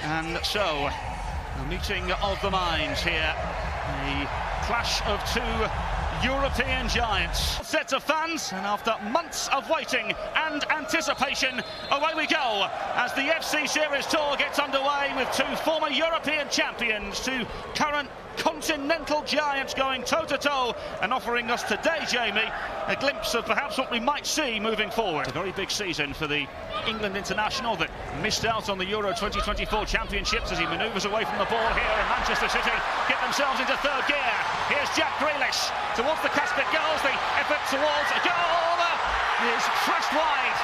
And so, a meeting of the minds here. A clash of two European giants. Sets of fans, and after months of waiting and anticipation, away we go as the FC Series Tour gets underway with two former European champions, two current continental giants going toe-to-toe and offering us today, Jamie, a glimpse of perhaps what we might see moving forward. A very big season for the England international that missed out on the Euro 2024 championships as he manoeuvres away from the ball here, and Manchester City get themselves into third gear. Here's Jack Grealish towards the Caspic goals, the effort towards a goal is thrust wide.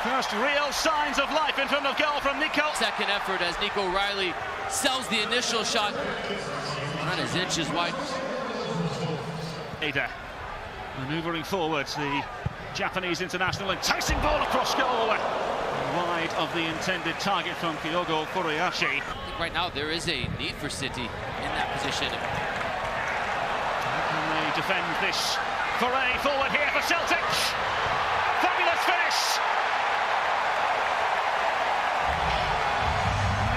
First real signs of life in front of goal from Nico. Second effort as Nico Riley sells the initial shot. Not as inches wide. Ada manoeuvring forward, the Japanese international, enticing ball across goal. Wide of the intended target from Kyogo Furuhashi. I think right now there is a need for City in that position. How can they defend this foray forward here for Celtic? Fabulous finish!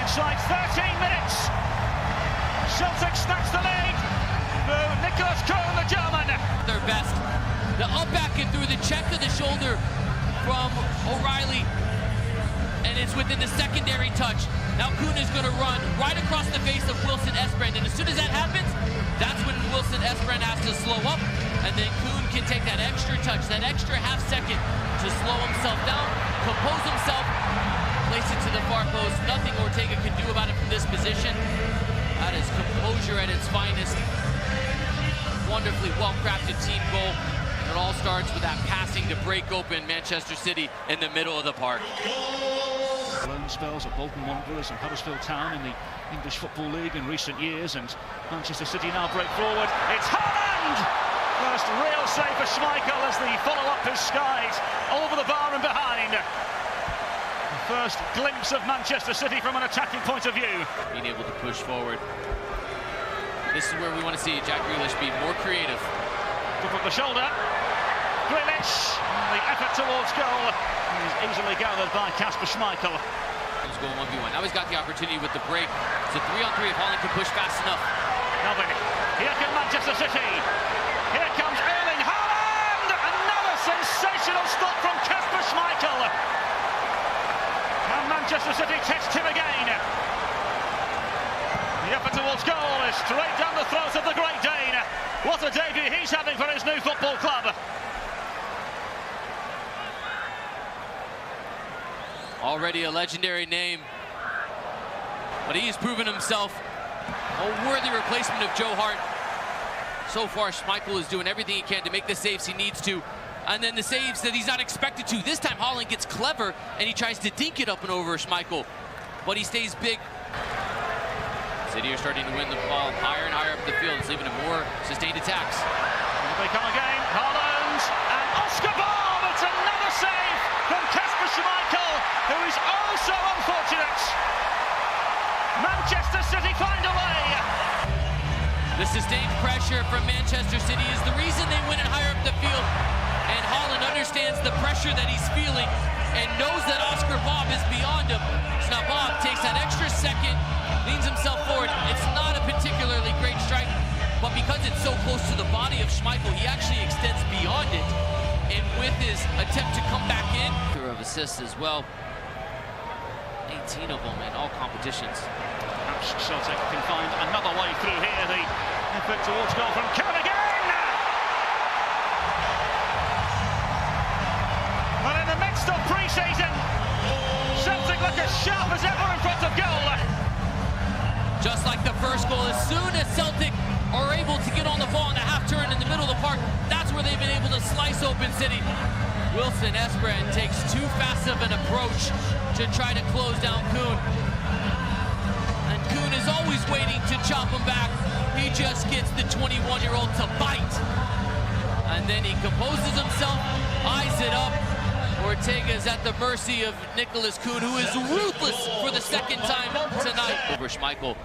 Inside 13 minutes, Celtic snatch the lead through Nicholas Kuhn, the German. Their best. The up back and through the check of the shoulder from O'Reilly, and it's within the secondary touch. Now Kuhn is going to run right across the face of Wilson Esperand, and as soon as that happens, that's when Wilson Esperand has to slow up, and then Kuhn can take that extra touch, that extra half second to slow himself down, compose himself, place it to the far post. Nothing Ortega can do about it from this position. That is composure at its finest. Wonderfully well-crafted team goal. And it all starts with that passing to break open Manchester City in the middle of the park. Lone spells at Bolton Wanderers and Huddersfield Town in the English Football League in recent years, and Manchester City now break forward. It's Haaland! First real save for Schmeichel as the follow-up is skied over the bar and behind. First glimpse of Manchester City from an attacking point of view. Being able to push forward. This is where we want to see Jack Grealish be more creative. Up on the shoulder. Grealish, the effort towards goal is easily gathered by Kasper Schmeichel. He's going 1v1. Now he's got the opportunity with the break. It's a 3-on-3 if Holland can push fast enough. Melvin, here comes Manchester City. Here comes Erling Haaland! Another sensational stop from Kasper Schmeichel. Manchester City test him again. The effort towards goal is straight down the throat of the Great Dane. What a debut he's having for his new football club. Already a legendary name, but he's proven himself a worthy replacement of Joe Hart. So far, Schmeichel is doing everything he can to make the saves he needs to. And then the saves that he's not expected to. This time Holland gets clever and he tries to dink it up and over Schmeichel, but he stays big. City are starting to win the ball higher and higher up the field. It's leaving him more sustained attacks. Here they come again. Haaland and Oscar Bob. It's another save from Kasper Schmeichel, who is oh so unfortunate. Manchester City find a way. The sustained pressure from Manchester City is the reason they win it higher up the field. And Holland understands the pressure that he's feeling and knows that Oscar Bob is beyond him. So now Bob takes that extra second, leans himself forward. It's not a particularly great strike, but because it's so close to the body of Schmeichel, he actually extends beyond it. And with his attempt to come back in, of assists as well. 18 of them in all competitions. Perhaps Celtic can find another way through here. The effort towards goal from Kuhn again. Well, in the midst of pre-season, Celtic look as sharp as ever in front of goal. Just like the first goal, as soon as Celtic are able to get on the ball in the half turn in the middle of the park, that's where they've been able to slice open City. Wilson Esperand takes too fast of an approach to try to close down Kuhn. And Kuhn is always waiting to chop him back. He just gets the 21-year-old to bite. And then he composes himself, eyes it up. Ortega's at the mercy of Nicholas Kuhn, who is ruthless for the second time tonight. Over Schmeichel.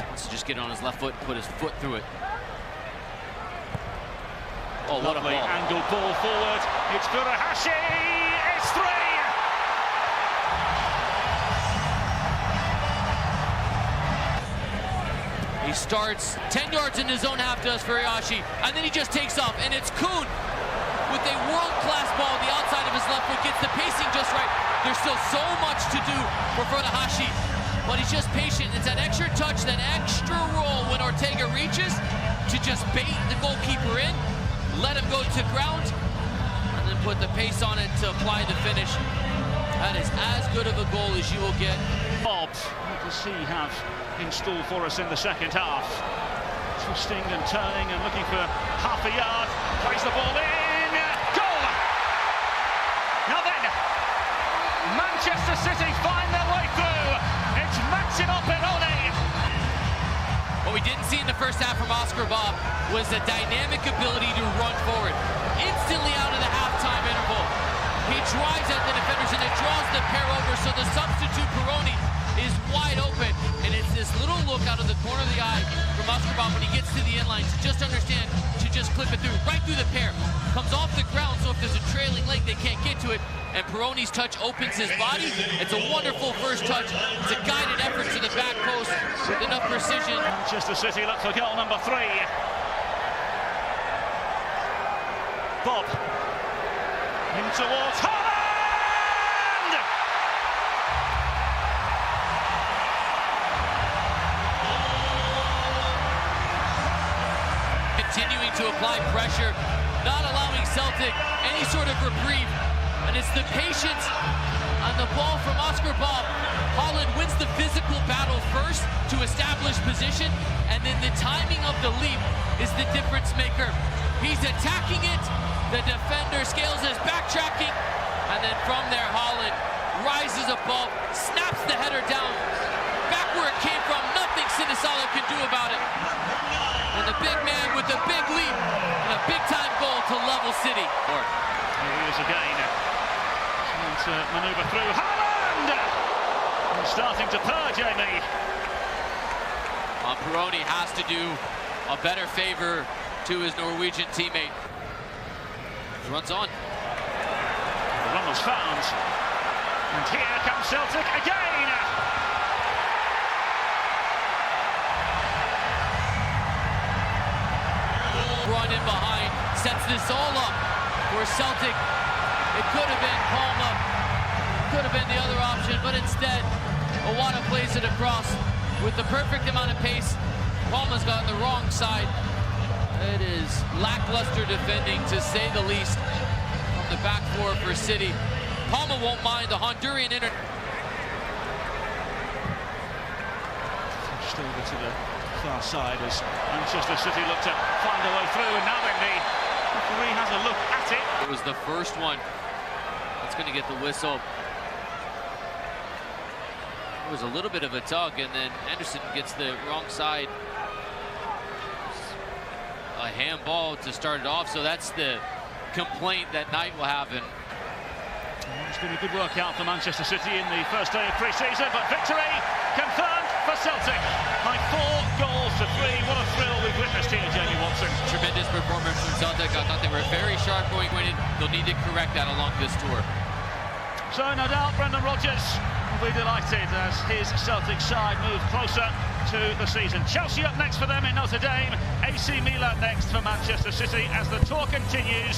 Wants to just get on his left foot, put his foot through it. Oh, what a ball. Angled ball forward. It's Furuhashi. It's starts 10 yards in his own half, does Furiashi, and then he just takes off, and it's Kuhn with a world-class ball on the outside of his left foot, gets the pacing just right. There's still so much to do for Furuhashi, but he's just patient. It's that extra touch, that extra roll when Ortega reaches to just bait the goalkeeper in, let him go to ground, and then put the pace on it to apply the finish. That is as good of a goal as you will get. Bob, what does he have in store for us in the second half? Twisting and turning and looking for half a yard, plays the ball in, goal! Now then, Manchester City find their way through. It's Massimo Perroni. What we didn't see in the first half from Oscar Bob was the dynamic ability to run forward. Instantly out of the halftime interval, he drives at the defenders and it draws the pair over, so the substitute Perroni is wide open, and it's this little look out of the corner of the eye from Oscar Bob when he gets to the inline to just understand to just clip it through, right through the pair. Comes off the ground, so if there's a trailing leg, they can't get to it, and Perroni's touch opens his body. It's a wonderful first touch. It's a guided effort to the back post with enough precision. Manchester City look for goal number 3. Bob in towards Haaland! Continuing to apply pressure, not allowing Celtic any sort of reprieve. And it's the patience on the ball from Oscar Bob. Haaland wins the physical battle first to establish position, and then the timing of the leap is the difference maker. He's attacking it, the defender scales his backtracking, and then from there Haaland rises above, snaps the header down, back where it came from. Nothing Sinisalo can do about it. And the big man with the big leap and a big-time goal to level City. Here he is again. Trying to manoeuvre through. Haaland! He's starting to purr, Jamie. Perroni has to do a better favor to his Norwegian teammate. He runs on. The run was found. And here comes Celtic again! Run in behind, sets this all up for Celtic. It could have been Palma, could have been the other option, but instead, Owada plays it across with the perfect amount of pace. Palma's got the wrong side. It is lackluster defending, to say the least, from the back four for City. Palma won't mind the Honduran Still over to the far side as Manchester City look to find a way through, and now then the referee has a look at it. It was the first one that's going to get the whistle. It was a little bit of a tug, and then Anderson gets the wrong side. A handball to start it off, so that's the complaint that Knight will have. And it's been a good workout for Manchester City in the first day of pre-season, but victory confirmed for Celtic by 4 goals to 3. What a thrill we've witnessed here, Jamie Watson. Tremendous performance from Celtic. I thought they were very sharp going in. They'll need to correct that along this tour. So no doubt Brendan Rodgers will be delighted as his Celtic side move closer to the season. Chelsea up next for them in Notre Dame. AC Milan next for Manchester City as the tour continues.